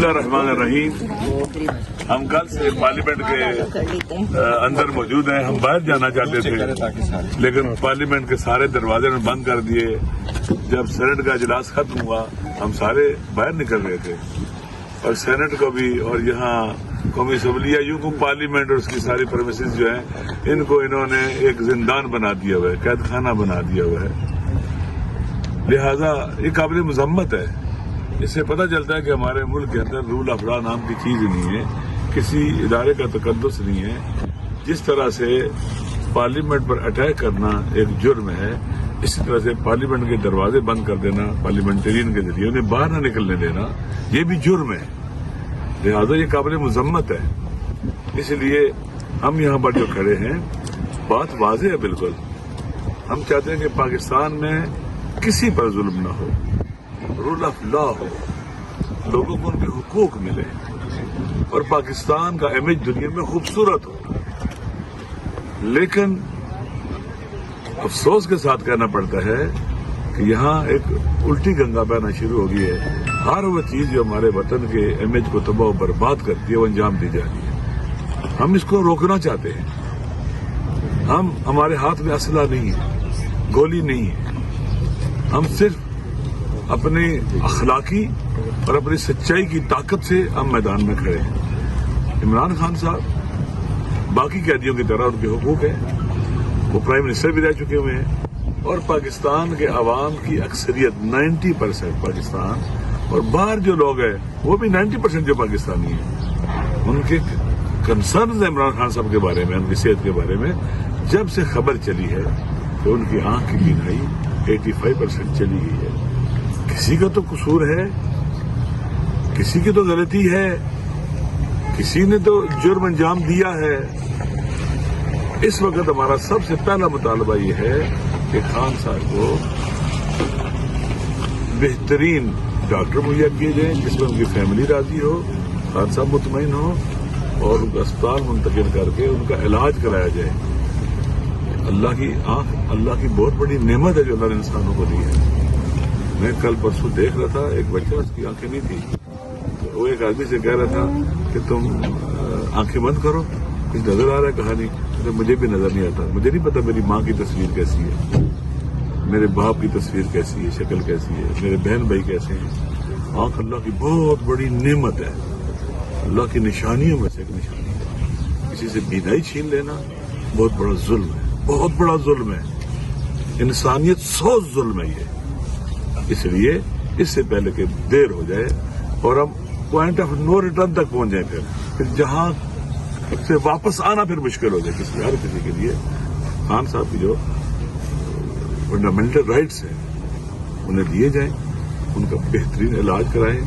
الرحمن الرحیم. ہم کل سے پارلیمنٹ کے اندر موجود ہیں. ہم باہر جانا چاہتے تھے لیکن پارلیمنٹ کے سارے دروازے میں بند کر دیے. جب سینٹ کا اجلاس ختم ہوا ہم سارے باہر نکل رہے تھے اور سینٹ کو بھی اور یہاں قومی اسمبلی یا یوں کو پارلیمنٹ اور اس کی ساری پرمیسز جو ہیں ان کو انہوں نے ایک زندان بنا دیا ہوا ہے, قید خانہ بنا دیا ہوا ہے. لہذا یہ قابل مذمت ہے. اس سے پتہ چلتا ہے کہ ہمارے ملک کے اندر رول آف لا نام کی چیز نہیں ہے, کسی ادارے کا تقدس نہیں ہے. جس طرح سے پارلیمنٹ پر اٹیک کرنا ایک جرم ہے, اسی طرح سے پارلیمنٹ کے دروازے بند کر دینا پارلیمنٹرین کے ذریعے انہیں باہر نہ نکلنے دینا یہ بھی جرم ہے. لہذا یہ قابل مذمت ہے. اس لیے ہم یہاں پر جو کھڑے ہیں بات واضح ہے بالکل. ہم چاہتے ہیں کہ پاکستان میں کسی پر ظلم نہ ہو, رول آف لا ہو, لوگوں کو ان کے حقوق ملے اور پاکستان کا امیج دنیا میں خوبصورت ہو. لیکن افسوس کے ساتھ کہنا پڑتا ہے کہ یہاں ایک الٹی گنگا بہنا شروع ہو گئی ہے. ہر وہ چیز جو ہمارے وطن کے امیج کو تباہ و برباد کرتی ہے وہ انجام دی جا رہی ہے. ہم اس کو روکنا چاہتے ہیں. ہمارے ہاتھ میں اسلحہ نہیں ہے, گولی نہیں ہے. ہم صرف اپنے اخلاقی اور اپنی سچائی کی طاقت سے ہم میدان میں کھڑے ہیں. عمران خان صاحب باقی قیدیوں کی طرح ان کے حقوق ہیں, وہ پرائم منسٹر بھی رہ چکے ہوئے ہیں اور پاکستان کے عوام کی اکثریت 90% پاکستان اور باہر جو لوگ ہیں وہ بھی 90% جو پاکستانی ہیں ان کے کنسرنز ہیں عمران خان صاحب کے بارے میں, ان کی صحت کے بارے میں. جب سے خبر چلی ہے کہ ان کی آنکھ کی بینائی 85% چلی گئی ہے. کسی کا تو قصور ہے, کسی کی تو غلطی ہے, کسی نے تو جرم انجام دیا ہے. اس وقت ہمارا سب سے پہلا مطالبہ یہ ہے کہ خان صاحب کو بہترین ڈاکٹر مہیا کیے جائیں جس میں ان کی فیملی راضی ہو, خان صاحب مطمئن ہو اور ان کا اسپتال منتقل کر کے ان کا علاج کرایا جائے. اللہ کی آنکھ اللہ کی بہت بڑی نعمت ہے جو اللہ نے انسانوں کو دی ہے. میں کل پرسوں دیکھ رہا تھا ایک بچہ, اس کی آنکھیں نہیں تھی, وہ ایک آدمی سے کہہ رہا تھا کہ تم آنکھیں بند کرو, کچھ نظر آ رہا ہے کہانی. مجھے بھی نظر نہیں آتا, مجھے نہیں پتا میری ماں کی تصویر کیسی ہے, میرے باپ کی تصویر کیسی ہے, شکل کیسی ہے, میرے بہن بھائی کیسے ہیں. آنکھ اللہ کی بہت بڑی نعمت ہے, اللہ کی نشانیوں میں سے ایک نشانی ہے. کسی سے بینائی چھین لینا بہت بڑا ظلم ہے, بہت بڑا ظلم ہے. انسانیت سوز ظلم ہے یہ. اس لیے اس سے پہلے کہ دیر ہو جائے اور ہم پوائنٹ آف نو ریٹرن تک پہنچ جائیں, پھر جہاں سے واپس آنا پھر مشکل ہو جائے ہر کسی کے لیے. خان صاحب کی جو فنڈامنٹل رائٹس ہیں انہیں دیے جائیں, ان کا بہترین علاج کرائیں.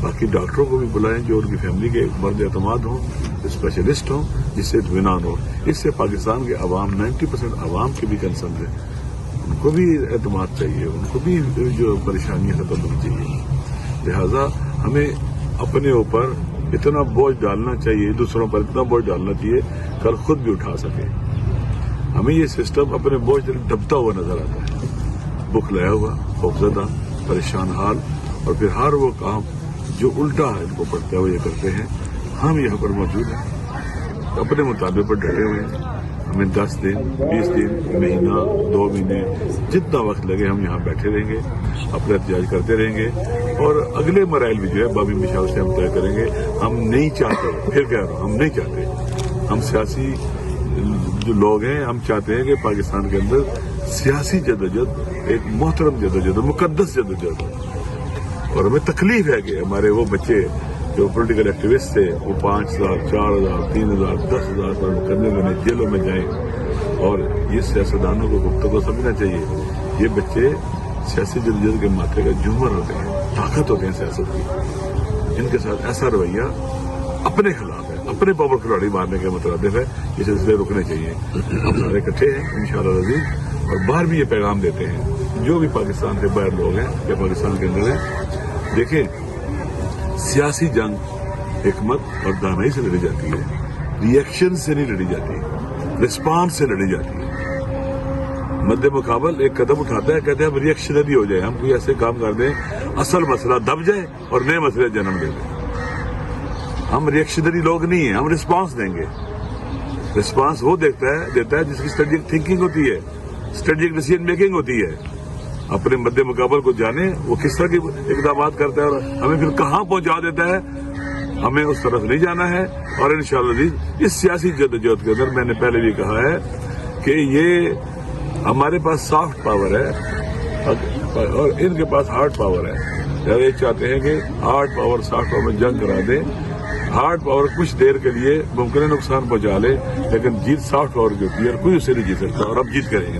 باقی ڈاکٹروں کو بھی بلائیں جو ان کی فیملی کے مرد اعتماد ہوں, اسپیشلسٹ ہوں, جس سے اطمینان ہو. اس سے پاکستان کے عوام 90% عوام کے بھی کنسرن ہے, ان کو بھی اعتماد چاہیے, ان کو بھی جو پریشانیاں ختم ہونی چاہیے. لہذا ہمیں اپنے اوپر اتنا بوجھ ڈالنا چاہیے, دوسروں پر اتنا بوجھ ڈالنا چاہیے کل خود بھی اٹھا سکے. ہمیں یہ سسٹم اپنے بوجھ دبتا ہوا نظر آتا ہے, بکھلایا ہوا, خوفزدہ, پریشان حال, اور پھر ہر وہ کام جو الٹا ہے ان کو پڑتا ہے وہ یہ کرتے ہیں. ہم یہاں پر موجود ہیں, اپنے مطالبے پر ڈٹے ہوئے ہیں. ہمیں 10 دن 20 دن مہینہ 2 مہینے جتنا وقت لگے ہم یہاں بیٹھے رہیں گے, اپنا احتجاج کرتے رہیں گے اور اگلے مراحل بھی جو ہے بابی مشاور سے ہم طے کریں گے. ہم نہیں چاہتے, پھر کہہ رہا ہوں, ہم نہیں چاہتے, ہم سیاسی جو لوگ ہیں ہم چاہتے ہیں کہ پاکستان کے اندر سیاسی جدوجہد ایک محترم جدوجہد, مقدس جدوجہد ہو. اور ہمیں تکلیف ہے کہ ہمارے وہ بچے جو پولیٹیکل ایکٹیوسٹ تھے وہ 5,000 4,000 3,000 10,000 کرنے والے جیلوں میں جائیں. اور یہ سیاستدانوں کو گفتگو سمجھنا چاہیے, یہ بچے سیاسی جدوجہد کے ماتھے کا جوہر ہوتے ہیں, طاقت ہوتے ہیں سیاست کی. ان کے ساتھ ایسا رویہ اپنے خلاف ہے, اپنے پاور کھلاڑی مارنے کے مترادف ہے. یہ سلسلے رکنے چاہیے. ہم سارے اکٹھے ہیں انشاءاللہ العزیز, اور باہر بھی یہ پیغام دیتے ہیں جو بھی پاکستان سے باہر لوگ ہیں یا پاکستان کے اندر ہیں. دیکھیں, سیاسی جنگ حکمت اور دانائی سے لڑی جاتی ہے, ری ایکشن سے نہیں لڑی جاتی, رسپانس سے لڑی جاتی ہے. مد مقابل ایک قدم اٹھاتا ہے, کہتے ہیں ہم ری ایکشنری ہو جائیں, ہم کوئی ایسے کام کر دیں اصل مسئلہ دب جائے اور نئے مسئلے جنم دے دیں. ہم ریئیکشنری لوگ نہیں ہیں, ہم رسپانس دیں گے. رسپانس وہ دیتا ہے جس کی اسٹریٹجک تھنکنگ ہوتی ہے, اسٹریٹجک ڈیسیژن میکنگ ہوتی ہے. اپنے مد مقابل کو جانے وہ کس طرح کے اقدامات کرتا ہے اور ہمیں پھر کہاں پہنچا دیتا ہے. ہمیں اس طرف نہیں جانا ہے. اور انشاءاللہ اس سیاسی جدوجہد کے اندر میں نے پہلے بھی کہا ہے کہ یہ ہمارے پاس سافٹ پاور ہے اور ان کے پاس ہارڈ پاور ہے. یہ چاہتے ہیں کہ ہارڈ پاور سافٹ پاور میں جنگ کرا دیں. ہارڈ پاور کچھ دیر کے لیے ممکن نقصان پہنچا لے, لیکن جیت سافٹ پاور کی ہوتی ہے اور کوئی اسے نہیں جیت سکتا. اور اب جیت کریں گے.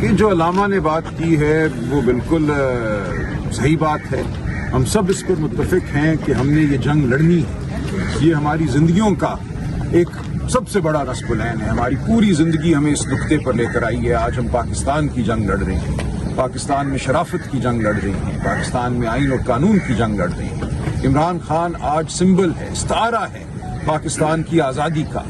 کہ جو علامہ نے بات کی ہے وہ بالکل صحیح بات ہے. ہم سب اس پر متفق ہیں کہ ہم نے یہ جنگ لڑنی ہے. یہ ہماری زندگیوں کا ایک سب سے بڑا نصب العین ہے. ہماری پوری زندگی ہمیں اس نقطے پر لے کر آئی ہے. آج ہم پاکستان کی جنگ لڑ رہے ہیں, پاکستان میں شرافت کی جنگ لڑ رہے ہیں, پاکستان میں آئین اور قانون کی جنگ لڑ رہے ہیں. عمران خان آج سمبل ہے, استعارہ ہے پاکستان کی آزادی کا.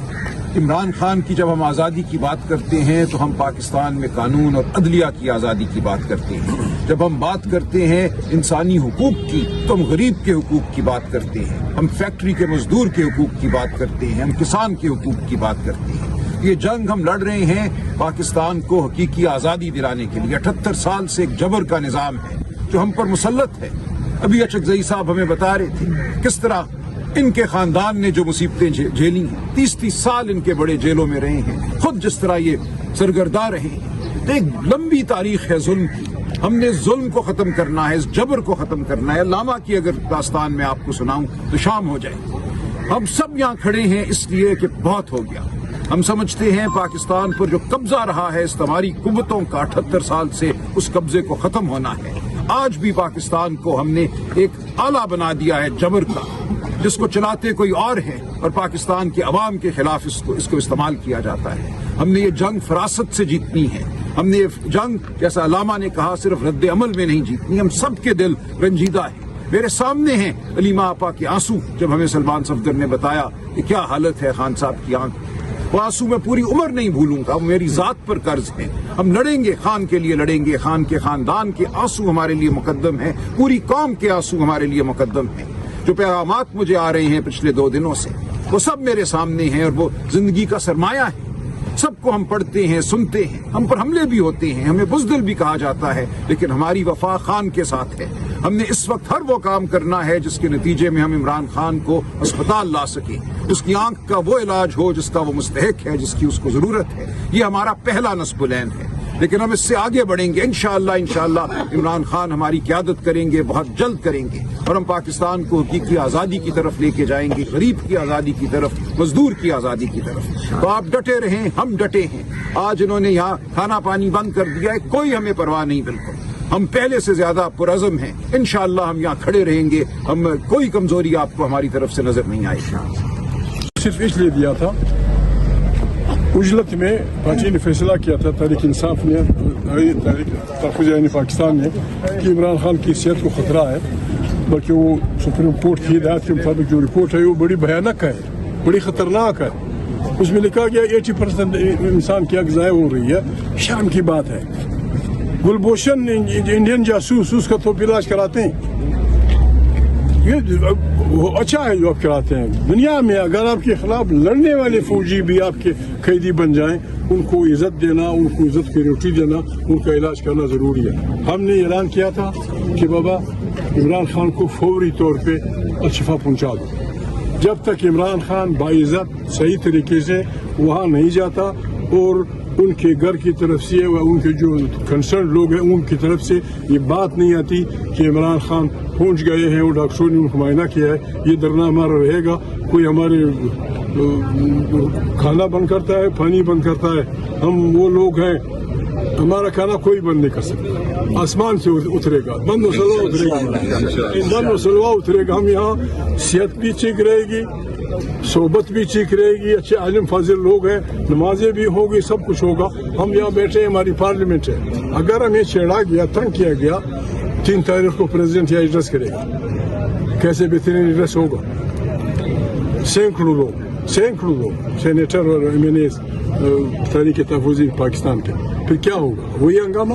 عمران خان کی جب ہم آزادی کی بات کرتے ہیں تو ہم پاکستان میں قانون اور عدلیہ کی آزادی کی بات کرتے ہیں. جب ہم بات کرتے ہیں انسانی حقوق کی تو ہم غریب کے حقوق کی بات کرتے ہیں, ہم فیکٹری کے مزدور کے حقوق کی بات کرتے ہیں, ہم کسان کے حقوق کی بات کرتے ہیں. یہ جنگ ہم لڑ رہے ہیں پاکستان کو حقیقی آزادی دلانے کے لیے. 78 سال سے ایک جبر کا نظام ہے جو ہم پر مسلط ہے. ابھی اچکزئی صاحب ہمیں بتا رہے تھے کس طرح ان کے خاندان نے جو مصیبتیں جھیلی ہیں. 30 سال ان کے بڑے جیلوں میں رہے ہیں, خود جس طرح یہ سرگرداں رہے ہیں. ایک لمبی تاریخ ہے ظلم کی. ہم نے ظلم کو ختم کرنا ہے, اس جبر کو ختم کرنا ہے. علامہ کی اگر داستان میں آپ کو سناؤں تو شام ہو جائے. ہم سب یہاں کھڑے ہیں اس لیے کہ بہت ہو گیا. ہم سمجھتے ہیں پاکستان پر جو قبضہ رہا ہے استعماری قوتوں کا 78 سال سے, اس قبضے کو ختم ہونا ہے. آج بھی پاکستان کو ہم نے ایک آلہ بنا دیا ہے جبر کا, جس کو چلاتے کوئی اور ہے اور پاکستان کے عوام کے خلاف اس کو استعمال کیا جاتا ہے. ہم نے یہ جنگ فراست سے جیتنی ہے. ہم نے یہ جنگ جیسا علامہ نے کہا صرف رد عمل میں نہیں جیتنی. ہم سب کے دل رنجیدہ ہیں. میرے سامنے ہیں علیمہ آپا کے آنسو جب ہمیں سلمان صفدر نے بتایا کہ کیا حالت ہے خان صاحب کی آنکھ. وہ آنسو میں پوری عمر نہیں بھولوں گا, وہ میری ذات پر قرض ہے. ہم لڑیں گے, خان کے لیے لڑیں گے. خان کے خاندان کے آنسو ہمارے لیے مقدم ہیں, پوری قوم کے آنسو ہمارے لیے مقدم ہیں. جو پیغامات مجھے آ رہے ہیں پچھلے 2 دنوں سے وہ سب میرے سامنے ہیں اور وہ زندگی کا سرمایہ ہے. سب کو ہم پڑھتے ہیں, سنتے ہیں. ہم پر حملے بھی ہوتے ہیں, ہمیں بزدل بھی کہا جاتا ہے, لیکن ہماری وفا خان کے ساتھ ہے. ہم نے اس وقت ہر وہ کام کرنا ہے جس کے نتیجے میں ہم عمران خان کو اسپتال لا سکیں, اس کی آنکھ کا وہ علاج ہو جس کا وہ مستحق ہے, جس کی اس کو ضرورت ہے. یہ ہمارا پہلا نصب العین ہے. لیکن ہم اس سے آگے بڑھیں گے انشاءاللہ. عمران خان ہماری قیادت کریں گے, بہت جلد کریں گے, اور ہم پاکستان کو حقیقی آزادی کی طرف لے کے جائیں گے, غریب کی آزادی کی طرف, مزدور کی آزادی کی طرف. تو آپ ڈٹے رہیں, ہم ڈٹے ہیں. آج انہوں نے یہاں کھانا پانی بند کر دیا ہے, کوئی ہمیں پرواہ نہیں. بالکل ہم پہلے سے زیادہ پرعزم ہیں. انشاءاللہ ہم یہاں کھڑے رہیں گے. ہم کوئی کمزوری آپ کو ہماری طرف سے نظر نہیں آئے گی. صرف اس لیے دیا تھا, اجلت میں پارٹی نے فیصلہ کیا تھا, تحریک انصاف نے, تحریک تحفظ عین پاکستان نے, کہ عمران خان کی صحت کو خطرہ ہے. بلکہ وہ سپریم کورٹ کی ہدایت کے مطابق جو رپورٹ ہے وہ بڑی بھیانک ہے, بڑی خطرناک ہے. اس میں لکھا گیا 80% انسان کی آنکھ ضائع ہو رہی ہے. شرم کی بات ہے. گلبوشن انڈین جاسوس اس کا تو علاج کراتے ہیں. یہ اچھا ہے جو آپ کراتے ہیں. دنیا میں اگر آپ کے خلاف لڑنے والے فوجی بھی آپ کے قیدی بن جائیں, ان کو عزت دینا, ان کو عزت کی روٹی دینا, ان کا علاج کرنا ضروری ہے. ہم نے اعلان کیا تھا کہ بابا عمران خان کو فوری طور پہ الشفا پہنچا دو. جب تک عمران خان باعزت صحیح طریقے سے وہاں نہیں جاتا اور ان کے گھر کی طرف سے و ان کے جو کنسرن لوگ ہیں ان کی طرف سے یہ بات نہیں آتی کہ عمران خان پہنچ گئے ہیں اور ڈاکٹروں نے ان کو معائنہ کیا ہے, یہ ڈرنا ہمارا رہے گا. کوئی ہمارے کھانا بند کرتا ہے, پانی بند کرتا ہے. ہم وہ لوگ ہیں, ہمارا کھانا کوئی بند نہیں کر سکتا. آسمان سے اترے گا, بند و سلوا اترے گا, بند و سلوا اترے گا. ہم یہاں صحت بھی ٹھیک رہے گی, صحبت بھی ٹھیک رہے گی, اچھے عالم فاضل لوگ ہیں, نمازیں بھی ہوگی, سب کچھ ہوگا. ہم یہاں بیٹھے ہیں, ہماری پارلیمنٹ ہے. اگر ہمیں چھیڑا گیا, تنگ کیا گیا, 3 تاریخ کو پریزیڈنٹ یہاں ایڈریس کرے گا. کیسے بہترین ایڈریس ہوگا؟ سینکڑوں لوگ سینیٹر اور ایم این اے تحریک تحفظ پاکستان کے, پھر کیا ہوگا؟ وہی ہنگامہ.